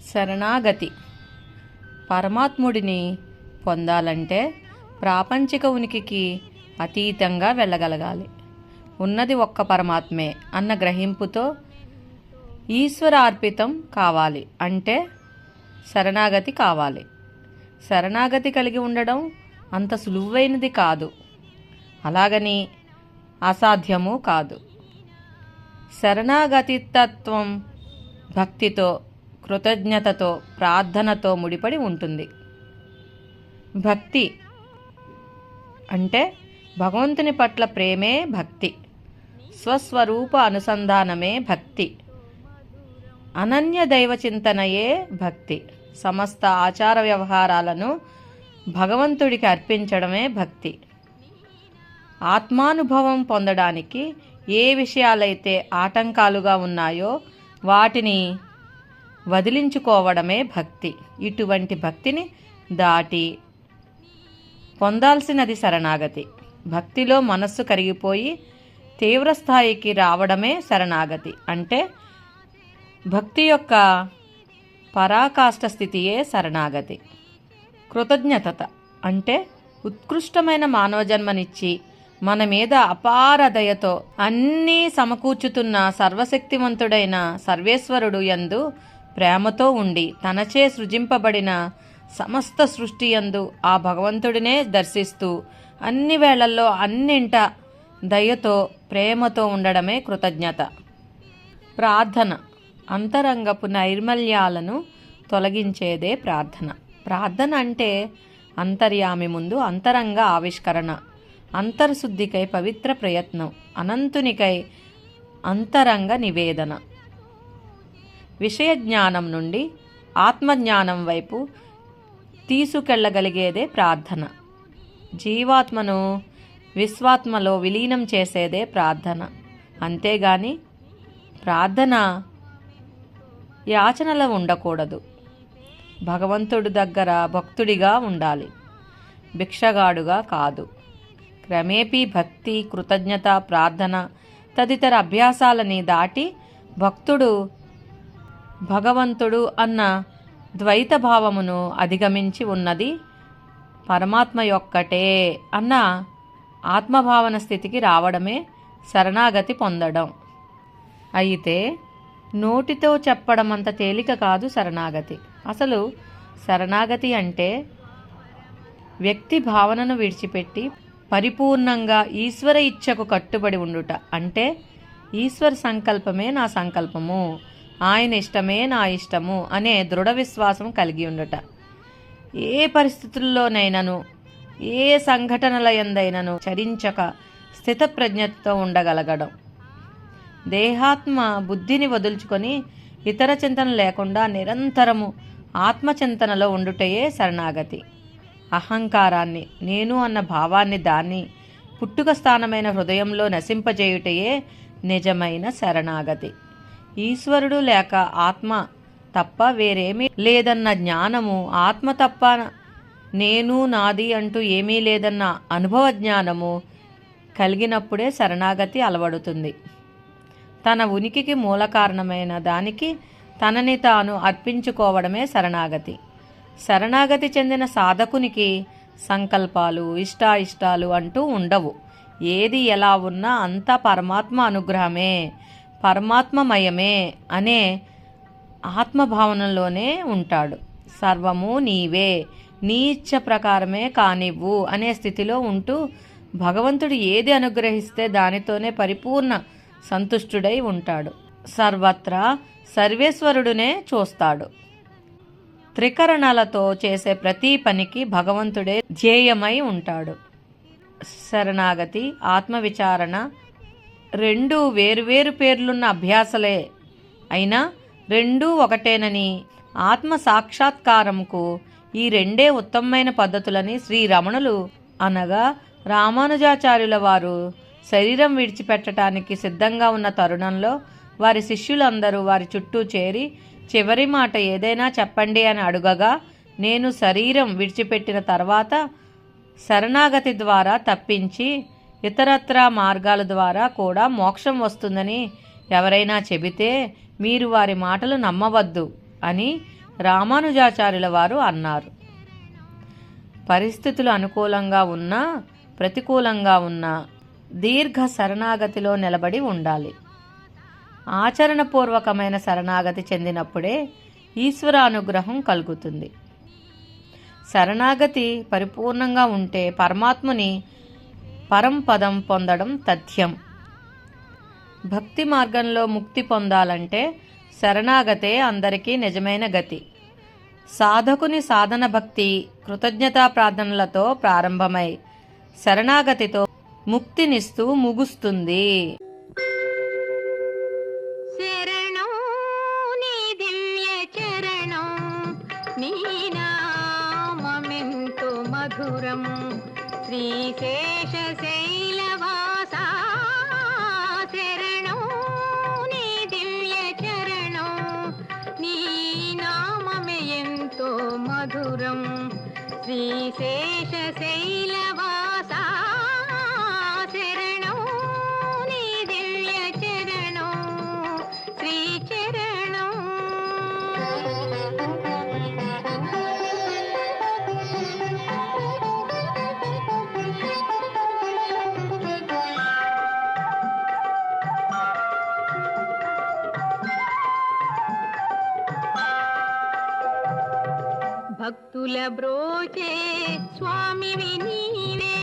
శరణాగతి. పరమాత్ముడిని పొందాలంటే ప్రాపంచిక ఉనికికి అతీతంగా వెళ్ళగలగాలి. ఉన్నది ఒక్క పరమాత్మే అన్న గ్రహింపుతో ఈశ్వరార్పితం కావాలి. అంటే శరణాగతి కావాలి. శరణాగతి కలిగి ఉండడం అంత సులువైనది కాదు, అలాగని అసాధ్యము కాదు. శరణాగతితత్వం భక్తితో, కృతజ్ఞతతో, ప్రార్థనతో ముడిపడి ఉంటుంది. భక్తి అంటే భగవంతుని పట్ల ప్రేమే భక్తి, స్వస్వరూప అనుసంధానమే భక్తి, అనన్య దైవ చింతనయే భక్తి, సమస్త ఆచార వ్యవహారాలను భగవంతుడికి అర్పించడమే భక్తి. ఆత్మానుభవం పొందడానికి ఏ విషయాలైతే ఆటంకాలుగా ఉన్నాయో వాటిని వదిలించుకోవడమే భక్తి. ఇటువంటి భక్తిని దాటి పొందాల్సినది శరణాగతి. భక్తిలో మనస్సు కరిగిపోయి తీవ్రస్థాయికి రావడమే శరణాగతి. అంటే భక్తి యొక్క పరాకాష్ఠ స్థితియే శరణాగతి. కృతజ్ఞత అంటే ఉత్కృష్టమైన మానవ జన్మనిచ్చి మన మీద అపార దయతో అన్నీ సమకూర్చుతున్న సర్వశక్తివంతుడైన సర్వేశ్వరుడు యందు ప్రేమతో ఉండి తనచే సృజింపబడిన సమస్త సృష్టి యందు ఆ భగవంతుడినే దర్శిస్తూ అన్ని వేళల్లో అన్నింట దయతో ప్రేమతో ఉండడమే కృతజ్ఞత. ప్రార్థన అంతరంగపు నైర్మల్యాలను తొలగించేదే ప్రార్థన. ప్రార్థన అంటే అంతర్యామి ముందు అంతరంగ ఆవిష్కరణ, అంతర్శుద్ధికై పవిత్ర ప్రయత్నం, అనంతునికై అంతరంగ నివేదన. విషయ జ్ఞానం నుండి ఆత్మజ్ఞానం వైపు తీసుకెళ్లగలిగేదే ప్రార్థన. జీవాత్మను విశ్వాత్మలో విలీనం చేసేదే ప్రార్థన. అంతేగాని ప్రార్థన యాచనలో ఉండకూడదు. భగవంతుడి దగ్గర భక్తుడిగా ఉండాలి, భిక్షగాడుగా కాదు. క్రమేపీ భక్తి, కృతజ్ఞత, ప్రార్థన తదితర అభ్యాసాలని దాటి భక్తుడు భగవంతుడు అన్న ద్వైత భావమును అధిగమించి ఉన్నది పరమాత్మ యొక్కటే అన్న ఆత్మభావన స్థితికి రావడమే శరణాగతి పొందడం. అయితే నోటితో చెప్పడం అంత తేలిక కాదు శరణాగతి. అసలు శరణాగతి అంటే వ్యక్తి భావనను విడిచిపెట్టి పరిపూర్ణంగా ఈశ్వర ఇచ్ఛకు కట్టుబడి ఉండుట. అంటే ఈశ్వర సంకల్పమే నా సంకల్పము, ఆయన ఇష్టమే నా ఇష్టము అనే దృఢ విశ్వాసం కలిగి ఉండుట. ఏ పరిస్థితుల్లోనైనాను, ఏ సంఘటనల యందైనను చరించక స్థితప్రజ్ఞతతో ఉండగలగడం. దేహాత్మ బుద్ధిని వదులుచుకొని ఇతర చింతన లేకుండా నిరంతరము ఆత్మచింతనలో ఉండుటయే శరణాగతి. అహంకారాన్ని, నేను అన్న భావాన్ని దాన్ని పుట్టుక స్థానమైన హృదయంలో నశింపజేయుటయే నిజమైన శరణాగతి. ఈశ్వరుడు లేక ఆత్మ తప్ప వేరేమీ లేదన్న జ్ఞానము, ఆత్మ తప్ప నేను నాది అంటూ ఏమీ లేదన్న అనుభవ జ్ఞానము కలిగినప్పుడే శరణాగతి అలవడుతుంది. తన ఉనికికి మూల కారణమైన దానికి తనని తాను అర్పించుకోవడమే శరణాగతి. శరణాగతి చెందిన సాధకునికి సంకల్పాలు, ఇష్టాయిష్టాలు అంటూ ఉండవు. ఏది ఎలా ఉన్నా అంతా పరమాత్మ అనుగ్రహమే, పరమాత్మమయమే అనే ఆత్మభావనలోనే ఉంటాడు. సర్వము నీవే, నీ ఇచ్ఛ ప్రకారమే కానివ్వు అనే స్థితిలో ఉంటూ భగవంతుడు ఏది అనుగ్రహిస్తే దానితోనే పరిపూర్ణ సంతుష్టుడై ఉంటాడు. సర్వత్రా సర్వేశ్వరుడునే చూస్తాడు. త్రికరణాలతో చేసే ప్రతి పనికి భగవంతుడే ధ్యేయమై ఉంటాడు. శరణాగతి, ఆత్మవిచారణ రెండూ వేరువేరు పేర్లున్న అభ్యాసలే అయినా రెండూ ఒకటేనని, ఆత్మ సాక్షాత్కారంకు ఈ రెండే ఉత్తమమైన పద్ధతులని శ్రీరమణులు అనగా రామానుజాచార్యుల వారు శరీరం విడిచిపెట్టడానికి సిద్ధంగా ఉన్న తరుణంలో వారి శిష్యులందరూ వారి చుట్టూ చేరి చివరి మాట ఏదైనా చెప్పండి అని అడుగగా, నేను శరీరం విడిచిపెట్టిన తర్వాత శరణాగతి ద్వారా తప్పించి ఇతరత్రా మార్గాల ద్వారా కూడా మోక్షం వస్తుందని ఎవరైనా చెబితే మీరు వారి మాటలు నమ్మవద్దు అని రామానుజాచార్యుల వారు అన్నారు. పరిస్థితులు అనుకూలంగా ఉన్నా ప్రతికూలంగా ఉన్నా దీర్ఘ శరణాగతిలో నిలబడి ఉండాలి. ఆచరణపూర్వకమైన శరణాగతి చెందినప్పుడే ఈశ్వరానుగ్రహం కలుగుతుంది. శరణాగతి పరిపూర్ణంగా ఉంటే పరమాత్ముని పరంపదం పొందడం తథ్యం. భక్తి మార్గంలో ముక్తి పొందాలంటే శరణాగతే అందరికీ నిజమైన గతి. సాధకుని సాధన భక్తి కృతజ్ఞతా ప్రార్థనలతో ప్రారంభమై శరణాగతితో ముక్తినిస్తూ ముగుస్తుంది. శరణం నీ దివ్య చరణం, నీ నామమెంతో మధురం, శ్రీశేష శైలవాసా. శరణం నీ దివ్య చరణం, నీ నామమే ఎంతో మధురం, శ్రీశేష శైలవాసా. శరణం నీ దివ్య చరణం, శ్రీ చరణం. భక్తుల బ్రోచే స్వామివి నీవే,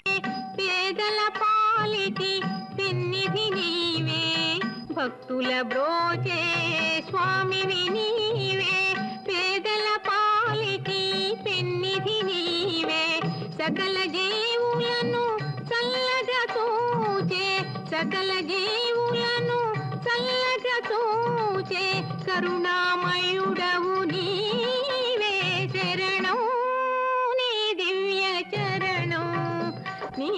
పేదల పాలిటి పెన్నిధి నీవే. భక్తుల బ్రోచే స్వామివి నీవే, పేదల పాలిటి పెన్నిధి నీవే. సకల జీవులను చల్లగా చూచే, సకల జీవులను చల్లగా చూచే కరుణామయుడవు నీవే. శరణం నీ దివ్య చరణం, నీ